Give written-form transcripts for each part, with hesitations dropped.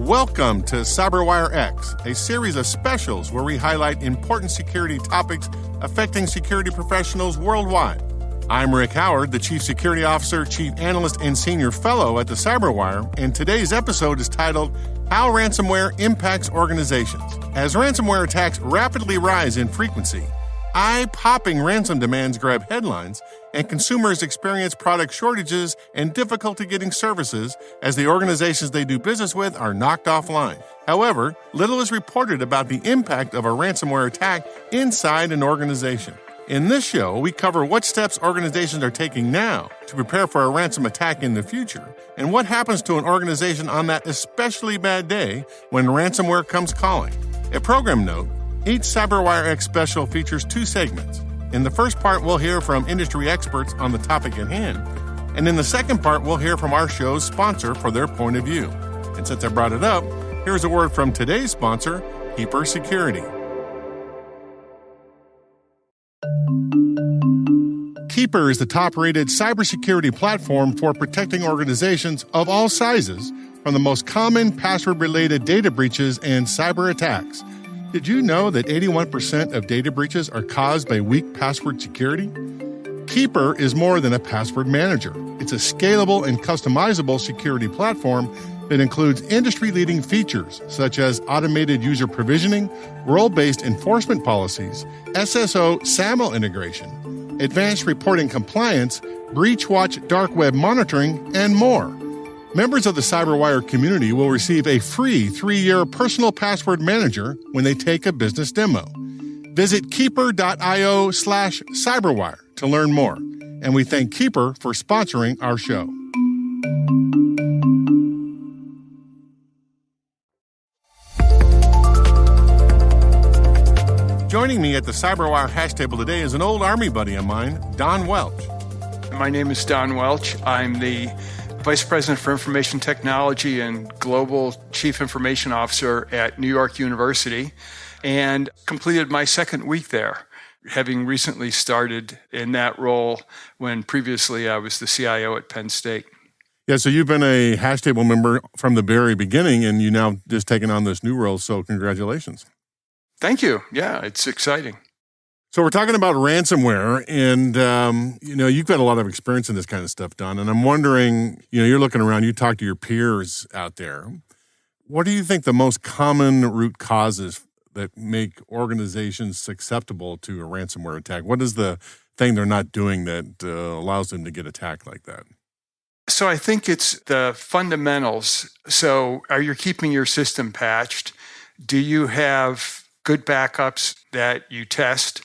Welcome to CyberWire-X, a series of specials where we highlight important security topics affecting security professionals worldwide. I'm Rick Howard, the Chief Security Officer, Chief Analyst, and Senior Fellow at the CyberWire, and today's episode is titled, How Ransomware Impacts Organizations. As ransomware attacks rapidly rise in frequency, eye-popping ransom demands grab headlines, and consumers experience product shortages and difficulty getting services as the organizations they do business with are knocked offline. However, little is reported about the impact of a ransomware attack inside an organization. In this show, we cover what steps organizations are taking now to prepare for a ransom attack in the future, and what happens to an organization on that especially bad day when ransomware comes calling. A program note, each CyberWire-X special features two segments. In the first part, we'll hear from industry experts on the topic at hand, and in the second part, we'll hear from our show's sponsor for their point of view. And since I brought it up, here's a word from today's sponsor, Keeper Security. Keeper is the top-rated cybersecurity platform for protecting organizations of all sizes from the most common password-related data breaches and cyber attacks. Did you know that 81% of data breaches are caused by weak password security? Keeper is more than a password manager. It's a scalable and customizable security platform that includes industry-leading features such as automated user provisioning, role-based enforcement policies, SSO SAML integration, advanced reporting compliance, breach watch dark web monitoring, and more. Members of the CyberWire community will receive a free 3-year personal password manager when they take a business demo. Visit keeper.io/cyberwire to learn more. And we thank Keeper for sponsoring our show. Joining me at the CyberWire hash table today is an old Army buddy of mine, Don Welch. My name is Don Welch. I'm the Vice President for Information Technology and Global Chief Information Officer at New York University, and completed my second week there, having recently started in that role when previously I was the CIO at Penn State. Yeah, so you've been a hash table member from the very beginning, and you now just taken on this new role, so congratulations. Thank you. Yeah, it's exciting. So we're talking about ransomware, and, you've got a lot of experience in this kind of stuff, Don, and I'm wondering, you're looking around, you talk to your peers out there. What do you think the most common root causes that make organizations susceptible to a ransomware attack? What is the thing they're not doing that allows them to get attacked like that? So I think it's the fundamentals. So are you keeping your system patched? Do you have good backups that you test?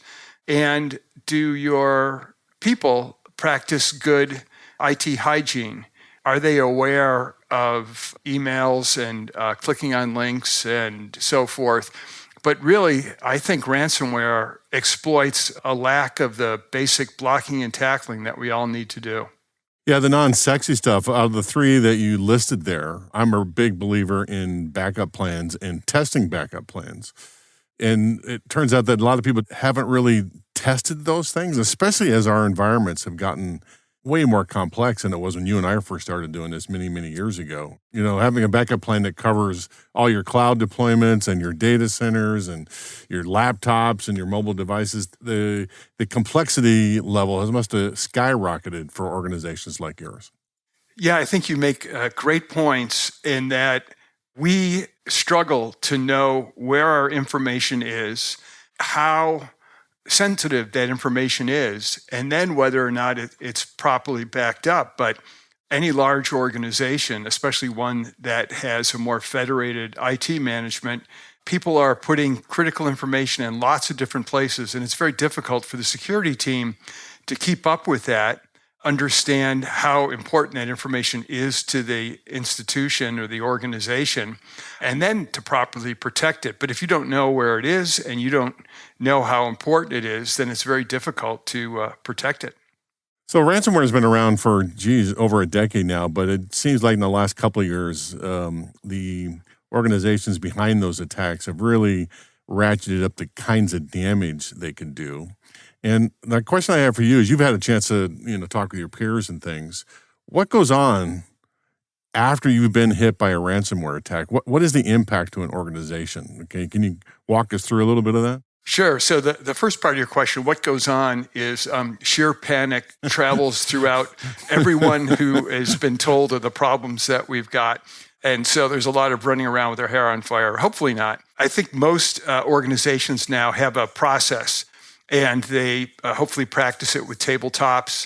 And do your people practice good IT hygiene? Are they aware of emails and clicking on links and so forth? But really, I think ransomware exploits a lack of the basic blocking and tackling that we all need to do. Yeah, the non-sexy stuff, out of the three that you listed there, I'm a big believer in backup plans and testing backup plans. And it turns out that a lot of people haven't really tested those things, especially as our environments have gotten way more complex than it was when you and I first started doing this many, many years ago. Having a backup plan that covers all your cloud deployments and your data centers and your laptops and your mobile devices, the complexity level must have skyrocketed for organizations like yours. Yeah, I think you make great points in that we struggle to know where our information is, how sensitive that information is, and then whether or not it's properly backed up. But any large organization, especially one that has a more federated IT management, people are putting critical information in lots of different places, and it's very difficult for the security team to keep up with that, understand how important that information is to the institution or the organization, and then to properly protect it. But if you don't know where it is and you don't know how important it is, then it's very difficult to protect it. So ransomware has been around for, over a decade now, but it seems like in the last couple of years, the organizations behind those attacks have really ratcheted up the kinds of damage they can do. And the question I have for you is, you've had a chance to, talk with your peers and things. What goes on after you've been hit by a ransomware attack? What is the impact to an organization? Okay, can you walk us through a little bit of that? Sure. So the first part of your question, what goes on is sheer panic travels throughout everyone who has been told of the problems that we've got. And so there's a lot of running around with their hair on fire. Hopefully not. I think most organizations now have a process, and they hopefully practice it with tabletops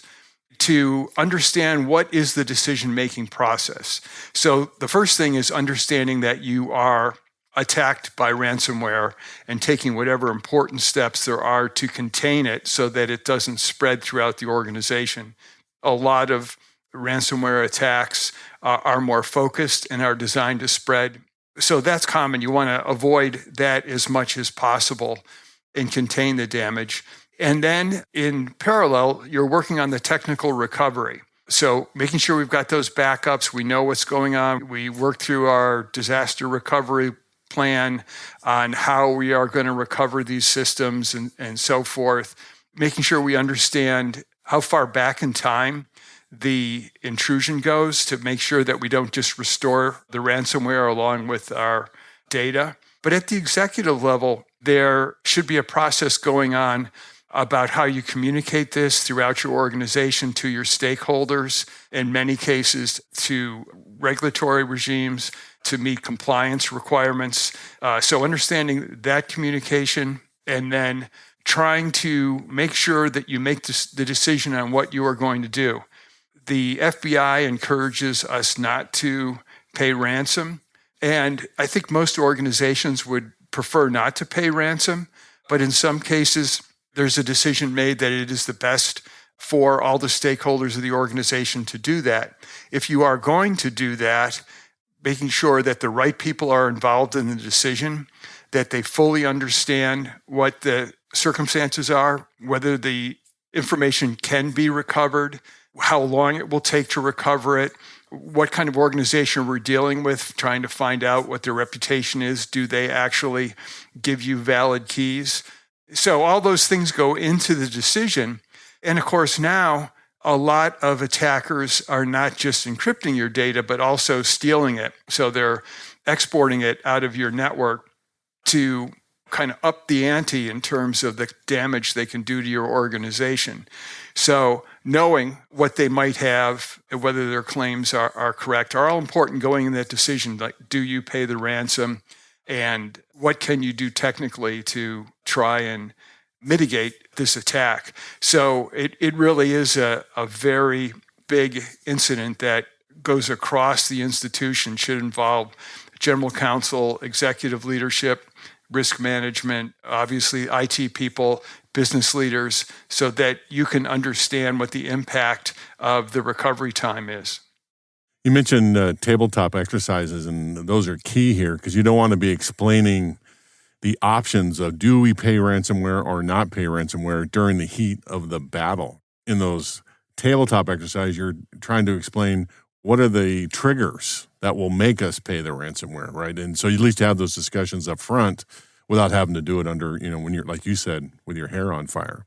to understand what is the decision-making process. So the first thing is understanding that you are attacked by ransomware and taking whatever important steps there are to contain it so that it doesn't spread throughout the organization. A lot of ransomware attacks are more focused and are designed to spread. So that's common. You want to avoid that as much as possible and contain the damage. And then in parallel, you're working on the technical recovery. So making sure we've got those backups, we know what's going on. We work through our disaster recovery plan on how we are going to recover these systems and so forth, making sure we understand how far back in time the intrusion goes to make sure that we don't just restore the ransomware along with our data. But at the executive level, there should be a process going on about how you communicate this throughout your organization to your stakeholders, in many cases to regulatory regimes, to meet compliance requirements. So understanding that communication and then trying to make sure that you make the decision on what you are going to do. The FBI encourages us not to pay ransom. And I think most organizations would prefer not to pay ransom. But in some cases, there's a decision made that it is the best for all the stakeholders of the organization to do that. If you are going to do that, making sure that the right people are involved in the decision, that they fully understand what the circumstances are, whether the information can be recovered, how long it will take to recover it, what kind of organization we're dealing with, trying to find out what their reputation is. Do they actually give you valid keys? So all those things go into the decision. And of course, now a lot of attackers are not just encrypting your data, but also stealing it. So they're exporting it out of your network to kind of up the ante in terms of the damage they can do to your organization. So knowing what they might have, whether their claims are correct, are all important going in that decision. Like, do you pay the ransom? And what can you do technically to try and mitigate this attack? So it really is a very big incident that goes across the institution, should involve general counsel, executive leadership, risk management, obviously IT people, business leaders, so that you can understand what the impact of the recovery time is. You mentioned tabletop exercises, and those are key here because you don't want to be explaining the options of do we pay ransomware or not pay ransomware during the heat of the battle. In those tabletop exercises, you're trying to explain what are the triggers that will make us pay the ransomware, right? And so you at least have those discussions up front without having to do it under, when you're, like you said, with your hair on fire.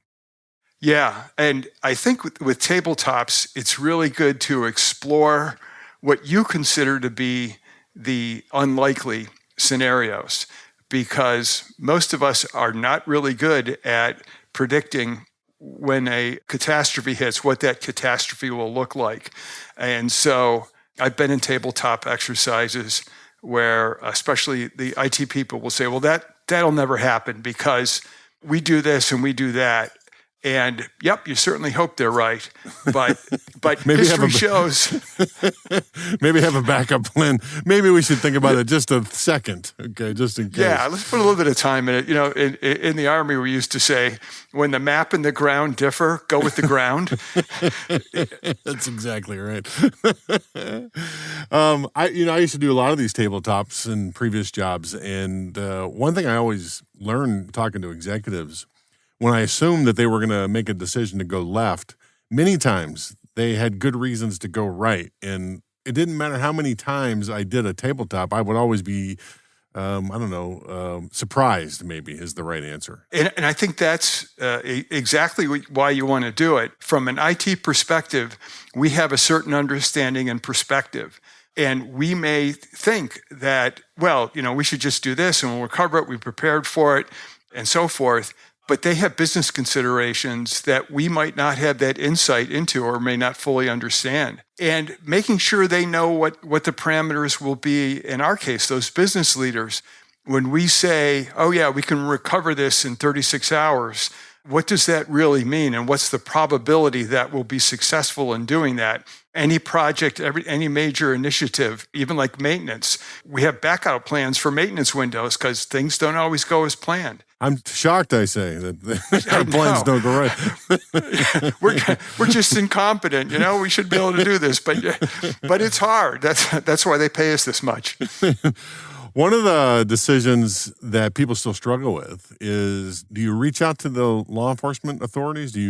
Yeah, and I think with tabletops, it's really good to explore what you consider to be the unlikely scenarios, because most of us are not really good at predicting when a catastrophe hits, what that catastrophe will look like. And so I've been in tabletop exercises where especially the IT people will say, well, that'll never happen because we do this and we do that. And yep, you certainly hope they're right, but maybe history shows. Maybe have a backup plan. Maybe we should think about it just a second, okay, just in case. Yeah, let's put a little bit of time in it. In the Army, we used to say, when the map and the ground differ, go with the ground. That's exactly right. I used to do a lot of these tabletops in previous jobs, and one thing I always learned talking to executives, when I assumed that they were going to make a decision to go left, many times they had good reasons to go right. And it didn't matter how many times I did a tabletop, I would always be, surprised maybe is the right answer. And I think that's exactly why you want to do it. From an IT perspective, we have a certain understanding and perspective. And we may think that, well, we should just do this and we'll recover it, we prepared for it, and so forth. But they have business considerations that we might not have that insight into or may not fully understand. And making sure they know what the parameters will be, in our case, those business leaders, when we say, oh yeah, we can recover this in 36 hours, what does that really mean? And what's the probability that we'll be successful in doing that? Any project, any major initiative, even like maintenance, we have backup plans for maintenance windows because things don't always go as planned. I'm shocked, I say, that our plans don't go right. We're just incompetent. We should be able to do this, but it's hard. That's why they pay us this much. One of the decisions that people still struggle with is, do you reach out to the law enforcement authorities? Do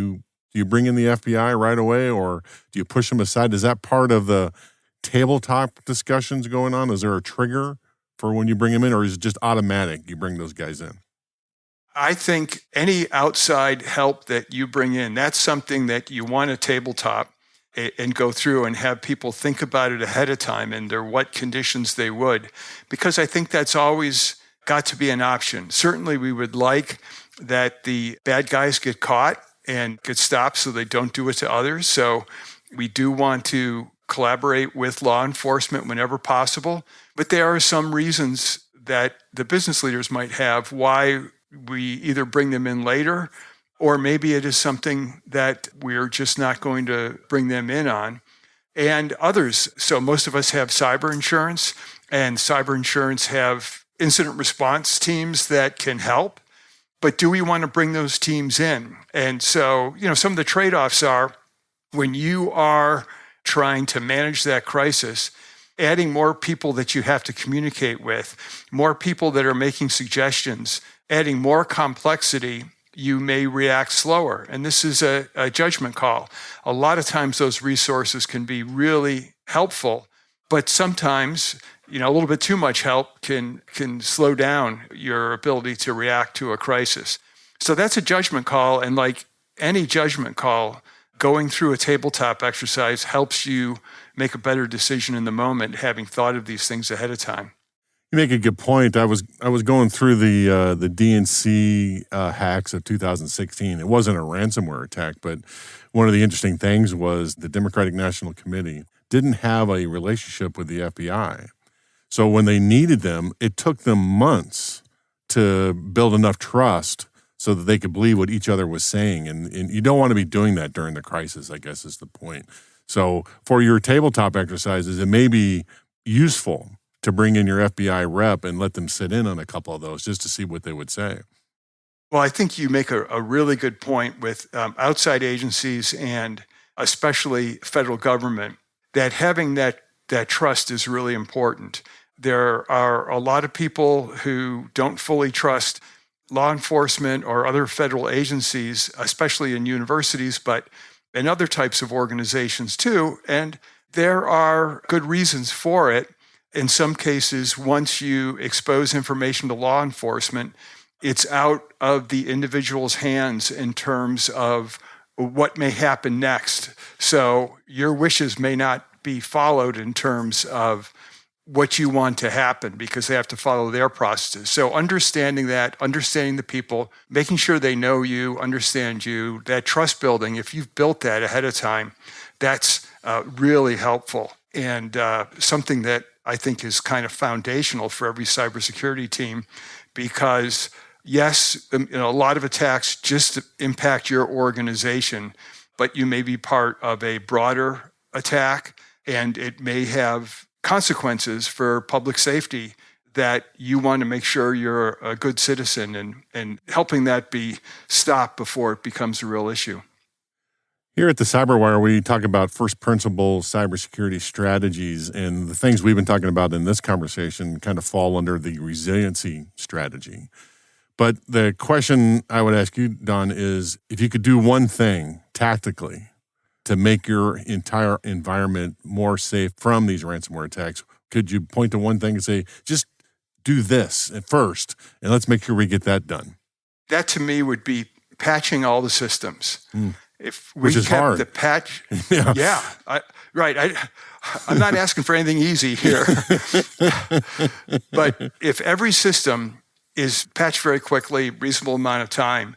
you bring in the FBI right away, or do you push them aside? Is that part of the tabletop discussions going on? Is there a trigger for when you bring them in, or is it just automatic? You bring those guys in? I think any outside help that you bring in, that's something that you want to tabletop and go through and have people think about it ahead of time and what conditions they would, because I think that's always got to be an option. Certainly we would like that the bad guys get caught and get stopped so they don't do it to others. So we do want to collaborate with law enforcement whenever possible, but there are some reasons that the business leaders might have why we either bring them in later, or maybe it is something that we're just not going to bring them in on. And others, so most of us have cyber insurance, and cyber insurance have incident response teams that can help. But do we want to bring those teams in? And so, some of the trade-offs are, when you are trying to manage that crisis, adding more people that you have to communicate with, more people that are making suggestions, adding more complexity, you may react slower. And this is a judgment call. A lot of times those resources can be really helpful, but sometimes, a little bit too much help can slow down your ability to react to a crisis. So that's a judgment call. And like any judgment call, going through a tabletop exercise helps you make a better decision in the moment, having thought of these things ahead of time. You make a good point. I was going through the DNC hacks of 2016. It wasn't a ransomware attack, but one of the interesting things was the Democratic National Committee didn't have a relationship with the FBI. So when they needed them, it took them months to build enough trust so that they could believe what each other was saying. And you don't want to be doing that during the crisis, I guess is the point. So for your tabletop exercises, it may be useful to bring in your FBI rep and let them sit in on a couple of those just to see what they would say. Well, I think you make a really good point with outside agencies and especially federal government, that having that trust is really important. There are a lot of people who don't fully trust law enforcement or other federal agencies, especially in universities, but in other types of organizations too. And there are good reasons for it. In some cases, once you expose information to law enforcement, it's out of the individual's hands in terms of what may happen next. So your wishes may not be followed in terms of what you want to happen because they have to follow their processes. So understanding that, understanding the people, making sure they know you, understand you, that trust building, if you've built that ahead of time, that's really helpful and something that I think is kind of foundational for every cybersecurity team, because yes, a lot of attacks just impact your organization, but you may be part of a broader attack and it may have consequences for public safety that you want to make sure you're a good citizen and helping that be stopped before it becomes a real issue. Here at the CyberWire, we talk about first principle cybersecurity strategies, and the things we've been talking about in this conversation kind of fall under the resiliency strategy. But the question I would ask you, Don, is if you could do one thing tactically to make your entire environment more safe from these ransomware attacks, could you point to one thing and say, just do this at first, and let's make sure we get that done? That to me would be patching all the systems. if we Which is kept hard. the patch, Yeah. I'm not asking for anything easy here. But if every system is patched very quickly, reasonable amount of time,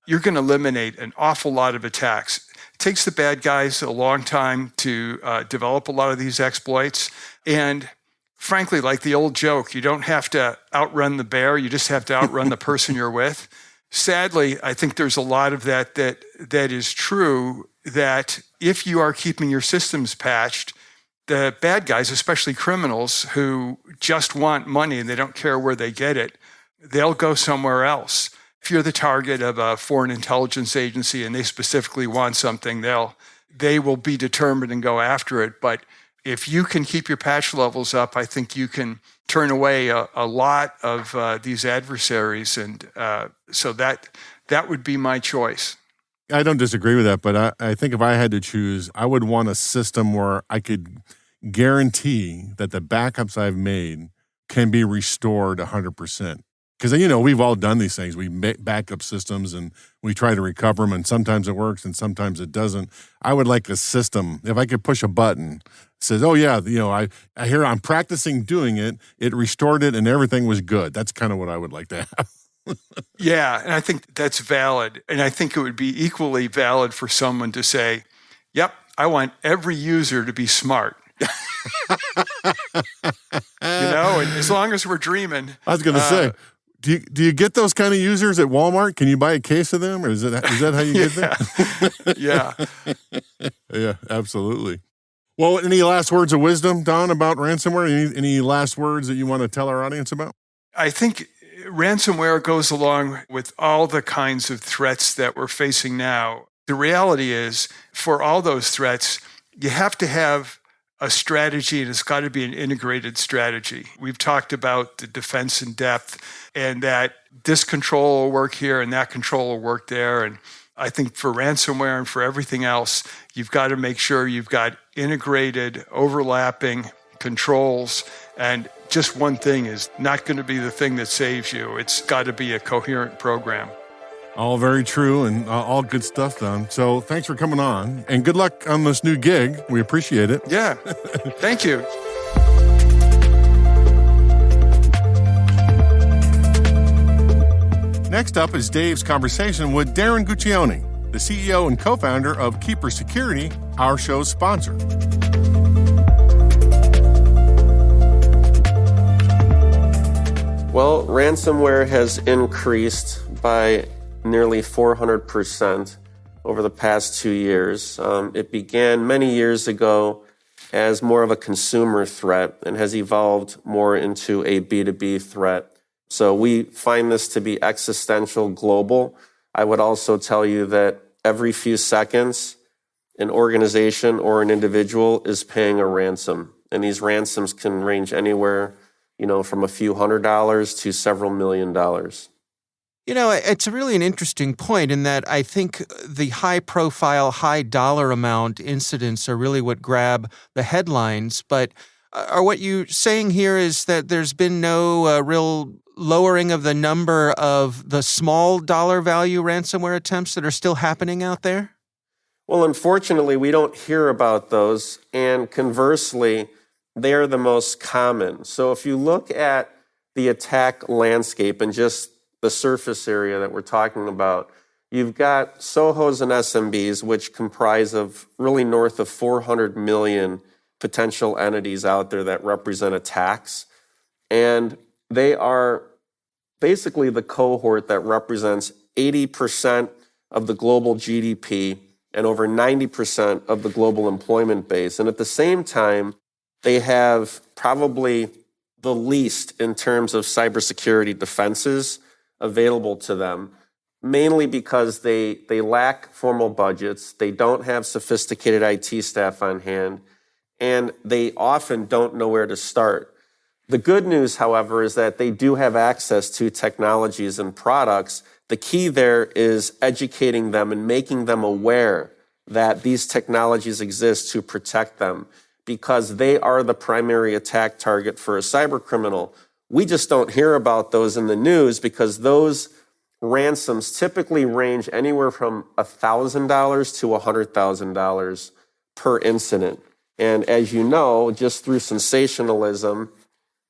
you're going to eliminate an awful lot of attacks. It takes the bad guys a long time to develop a lot of these exploits. And frankly, like the old joke, you don't have to outrun the bear, you just have to outrun the person you're with. Sadly, I think there's a lot of that is true, that if you are keeping your systems patched, the bad guys, especially criminals who just want money and they don't care where they get it, they'll go somewhere else. If you're the target of a foreign intelligence agency and they specifically want something, they will be determined and go after it. But if you can keep your patch levels up, I think you can turn away a lot of these adversaries. And so that would be my choice. I don't disagree with that, but I think if I had to choose, I would want a system where I could guarantee that the backups I've made can be restored 100%. Because, we've all done these things. We make backup systems and we try to recover them, and sometimes it works and sometimes it doesn't. I would like a system, if I could push a button, says, oh yeah, I hear I'm practicing doing it, it restored it and everything was good. That's kind of what I would like to have. Yeah, and I think that's valid. And I think it would be equally valid for someone to say, yep, I want every user to be smart. And as long as we're dreaming. I was going to say, do you get those kind of users at Walmart? Can you buy a case of them, or is that how you get them? Yeah. Yeah, absolutely. Well, any last words of wisdom, Don, about ransomware? Any last words that you want to tell our audience about? I think ransomware goes along with all the kinds of threats that we're facing now. The reality is, for all those threats, you have to have a strategy, and it's got to be an integrated strategy. We've talked about the defense in depth, and that this control will work here and that control will work there. And I think for ransomware and for everything else, you've got to make sure you've got integrated, overlapping controls. And just one thing is not going to be the thing that saves you. It's got to be a coherent program. All very true and all good stuff, Don. So thanks for coming on, and good luck on this new gig. We appreciate it. Yeah. Thank you. Next up is Dave's conversation with Darren Guccione, the CEO and co-founder of Keeper Security, our show's sponsor. Well, ransomware has increased by nearly 400% over the past 2 years. It began many years ago as more of a consumer threat and has evolved more into a B2B threat. So we find this to be existential, global. I would also tell you that every few seconds, an organization or an individual is paying a ransom. And these ransoms can range anywhere, from a few $100s to several $1 million. It's really an interesting point in that I think the high-profile, high-dollar amount incidents are really what grab the headlines. But are what you're saying here is that there's been no real lowering of the number of the small dollar value ransomware attempts that are still happening out there? Well, unfortunately, we don't hear about those. And conversely, they are the most common. So if you look at the attack landscape and just the surface area that we're talking about, you've got SOHOs and SMBs, which comprise of really north of 400 million potential entities out there that represent attacks. And they are basically the cohort that represents 80% of the global GDP and over 90% of the global employment base. And at the same time, they have probably the least in terms of cybersecurity defenses available to them, mainly because they lack formal budgets, they don't have sophisticated IT staff on hand, and they often don't know where to start. The good news, however, is that they do have access to technologies and products. The key there is educating them and making them aware that these technologies exist to protect them, because they are the primary attack target for a cyber criminal. We just don't hear about those in the news because those ransoms typically range anywhere from $1,000 to $100,000 per incident. And as you know, just through sensationalism,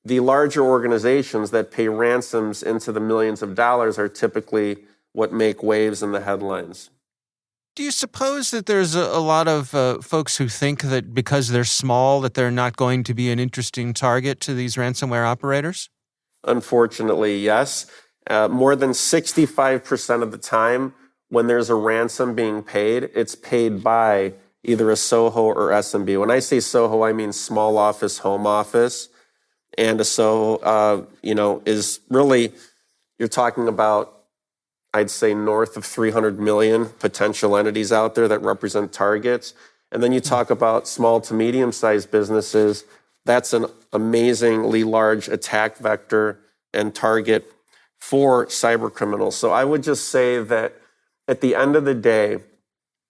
the larger organizations that pay ransoms into the millions of dollars are typically what make waves in the headlines. Do you suppose that there's a lot of folks who think that because they're small that they're not going to be an interesting target to these ransomware operators? Unfortunately, yes. More than 65% of the time when there's a ransom being paid, it's paid by either a SOHO or SMB. When I say SOHO, I mean small office, home office. And a SOHO, is really, you're talking about, I'd say, north of 300 million potential entities out there that represent targets. And then you talk about small to medium-sized businesses. That's an amazingly large attack vector and target for cyber criminals. So I would just say that at the end of the day,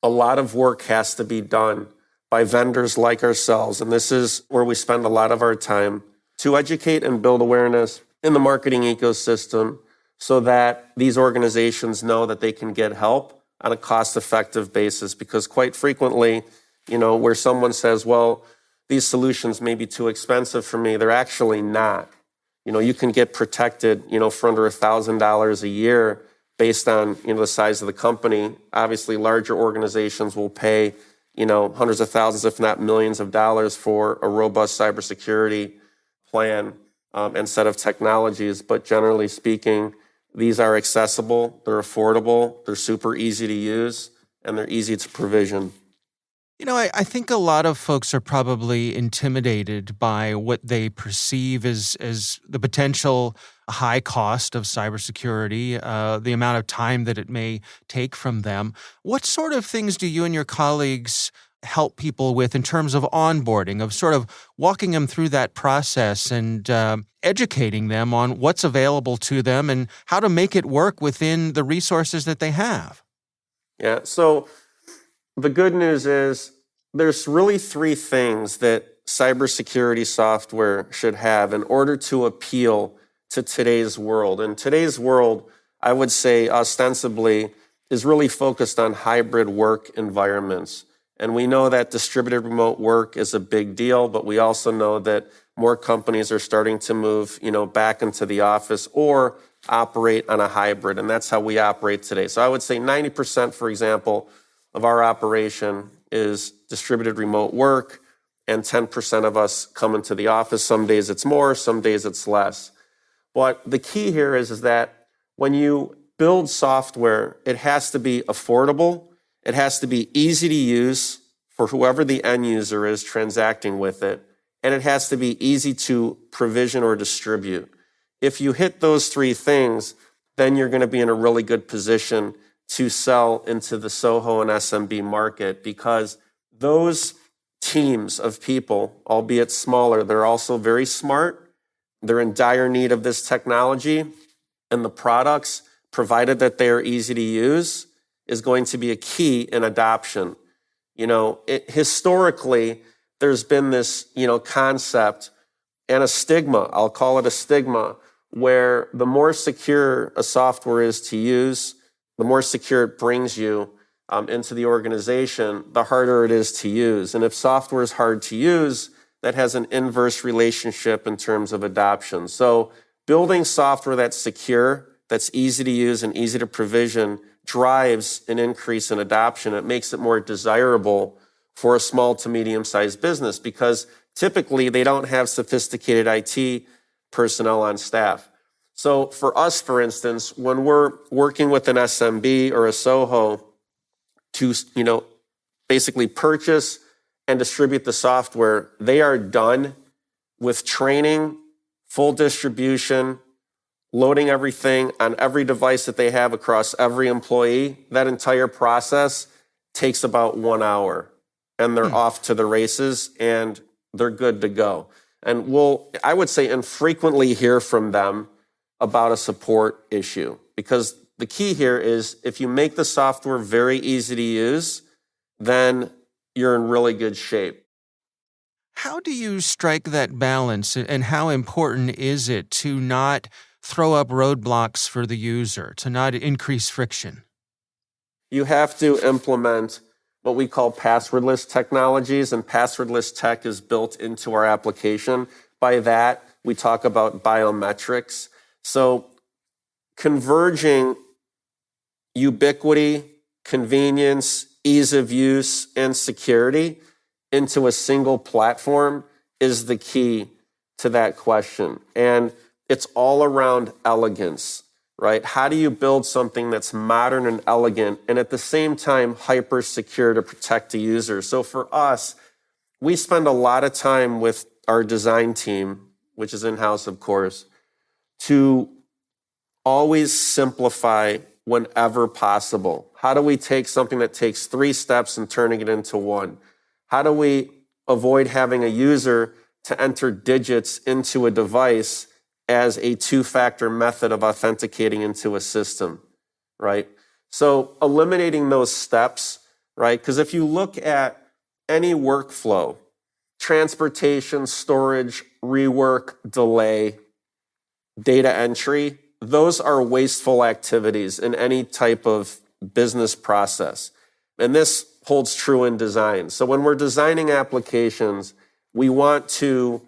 a lot of work has to be done by vendors like ourselves. And this is where we spend a lot of our time to educate and build awareness in the marketing ecosystem so that these organizations know that they can get help on a cost-effective basis. Because quite frequently, where someone says, well, these solutions may be too expensive for me, they're actually not. You can get protected, for under $1,000 a year based on, the size of the company. Obviously, larger organizations will pay, hundreds of thousands, if not millions of dollars for a robust cybersecurity plan and set of technologies. But generally speaking, these are accessible, they're affordable, they're super easy to use, and they're easy to provision. I think a lot of folks are probably intimidated by what they perceive as the potential high cost of cybersecurity, the amount of time that it may take from them. What sort of things do you and your colleagues help people with in terms of onboarding, of sort of walking them through that process and educating them on what's available to them and how to make it work within the resources that they have? Yeah, so the good news is there's really three things that cybersecurity software should have in order to appeal to today's world. And today's world, I would say ostensibly, is really focused on hybrid work environments. And we know that distributed remote work is a big deal, but we also know that more companies are starting to move, back into the office or operate on a hybrid. And that's how we operate today. So I would say 90%, for example, of our operation is distributed remote work, and 10% of us come into the office. Some days it's more, some days it's less. But the key here is that when you build software, it has to be affordable. It has to be easy to use for whoever the end user is transacting with it. And it has to be easy to provision or distribute. If you hit those three things, then you're going to be in a really good position to sell into the SOHO and SMB market, because those teams of people, albeit smaller, they're also very smart. They're in dire need of this technology, and the products, provided that they are easy to use, is going to be a key in adoption. Historically, there's been this, concept and a stigma, I'll call it a stigma, where the more secure a software is to use, the more secure it brings you into the organization, the harder it is to use. And if software is hard to use, that has an inverse relationship in terms of adoption. So building software that's secure, that's easy to use and easy to provision drives an increase in adoption. It makes it more desirable for a small to medium-sized business because typically they don't have sophisticated IT personnel on staff. So for us, for instance, when we're working with an SMB or a SOHO to, basically purchase and distribute the software, they are done with training, full distribution, loading everything on every device that they have across every employee. That entire process takes about 1 hour, and they're off to the races and they're good to go. And we'll, I would say, infrequently hear from them about a support issue, because the key here is if you make the software very easy to use, then you're in really good shape. How do you strike that balance, and how important is it to not throw up roadblocks for the user, to not increase friction? You have to implement what we call passwordless technologies, and passwordless tech is built into our application. By that, we talk about biometrics. So converging ubiquity, convenience, ease of use, and security into a single platform is the key to that question. And it's all around elegance, right? How do you build something that's modern and elegant and at the same time hyper secure to protect the user? So for us, we spend a lot of time with our design team, which is in-house, of course, to always simplify whenever possible. How do we take something that takes 3 steps and turning it into 1? How do we avoid having a user to enter digits into a device as a 2-factor method of authenticating into a system, right? So eliminating those steps, right? Because if you look at any workflow, transportation, storage, rework, delay, data entry, those are wasteful activities in any type of business process. And this holds true in design. So when we're designing applications, we want to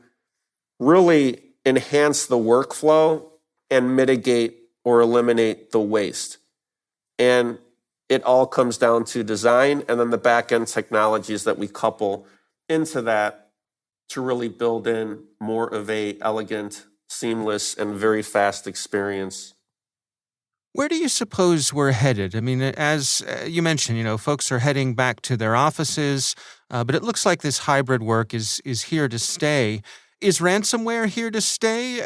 really enhance the workflow and mitigate or eliminate the waste. And it all comes down to design and then the back-end technologies that we couple into that to really build in more of a elegant, seamless, and very fast experience. Where do you suppose we're headed? I mean, as you mentioned, folks are heading back to their offices, but it looks like this hybrid work is here to stay. Is ransomware here to stay?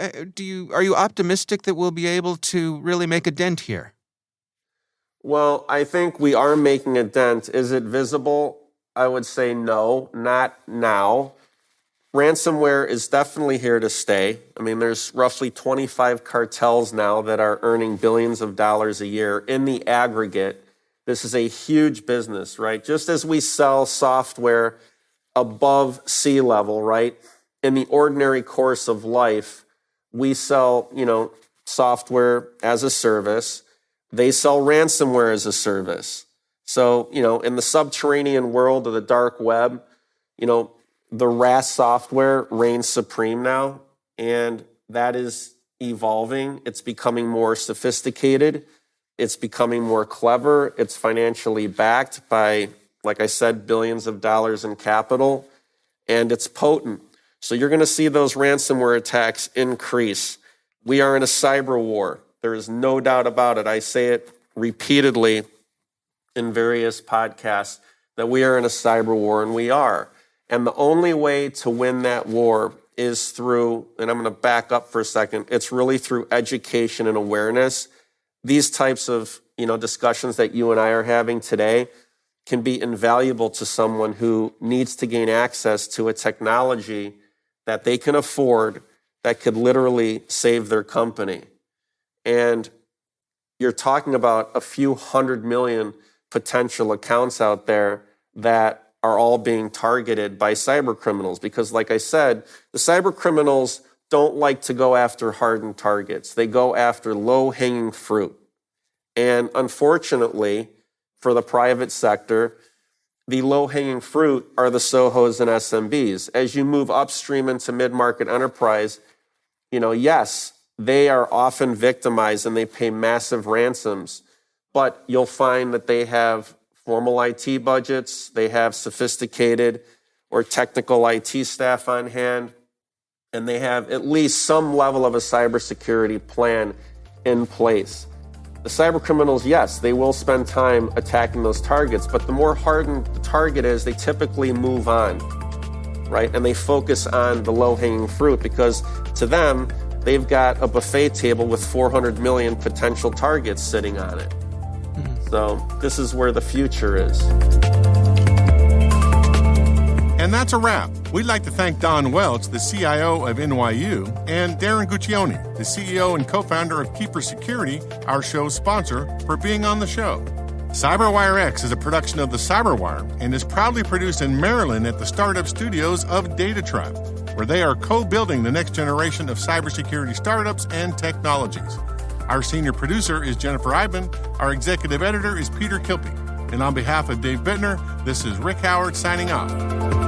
Are you optimistic that we'll be able to really make a dent here? Well, I think we are making a dent. Is it visible? I would say no, not now. Ransomware is definitely here to stay. I mean, there's roughly 25 cartels now that are earning billions of dollars a year in the aggregate. This is a huge business, right? Just as we sell software above sea level, right? In the ordinary course of life, we sell, software as a service. They sell ransomware as a service. So, in the subterranean world of the dark web, the RAS software reigns supreme now, and that is evolving. It's becoming more sophisticated. It's becoming more clever. It's financially backed by, like I said, billions of dollars in capital, and it's potent. So you're going to see those ransomware attacks increase. We are in a cyber war. There is no doubt about it. I say it repeatedly in various podcasts that we are in a cyber war, and we are. And the only way to win that war is through, and I'm going to back up for a second, it's really through education and awareness. These types of, discussions that you and I are having today can be invaluable to someone who needs to gain access to a technology that they can afford that could literally save their company. And you're talking about a few 100 million potential accounts out there that are all being targeted by cyber criminals because, like I said, the cyber criminals don't like to go after hardened targets. They go after low-hanging fruit. And unfortunately, for the private sector, the low-hanging fruit are the SOHOs and SMBs. As you move upstream into mid-market enterprise, yes, they are often victimized and they pay massive ransoms, but you'll find that they have formal IT budgets, they have sophisticated or technical IT staff on hand, and they have at least some level of a cybersecurity plan in place. The cyber criminals, yes, they will spend time attacking those targets, but the more hardened the target is, they typically move on, right? And they focus on the low-hanging fruit because to them, they've got a buffet table with 400 million potential targets sitting on it. So this is where the future is. And that's a wrap. We'd like to thank Don Welch, the CIO of NYU, and Darren Guccione, the CEO and co-founder of Keeper Security, our show's sponsor, for being on the show. CyberWire-X is a production of the CyberWire and is proudly produced in Maryland at the startup studios of Datatrap. where they are co-building the next generation of cybersecurity startups and technologies. Our senior producer is Jennifer Iben. Our executive editor is Peter Kilpie. And on behalf of Dave Bittner, this is Rick Howard signing off.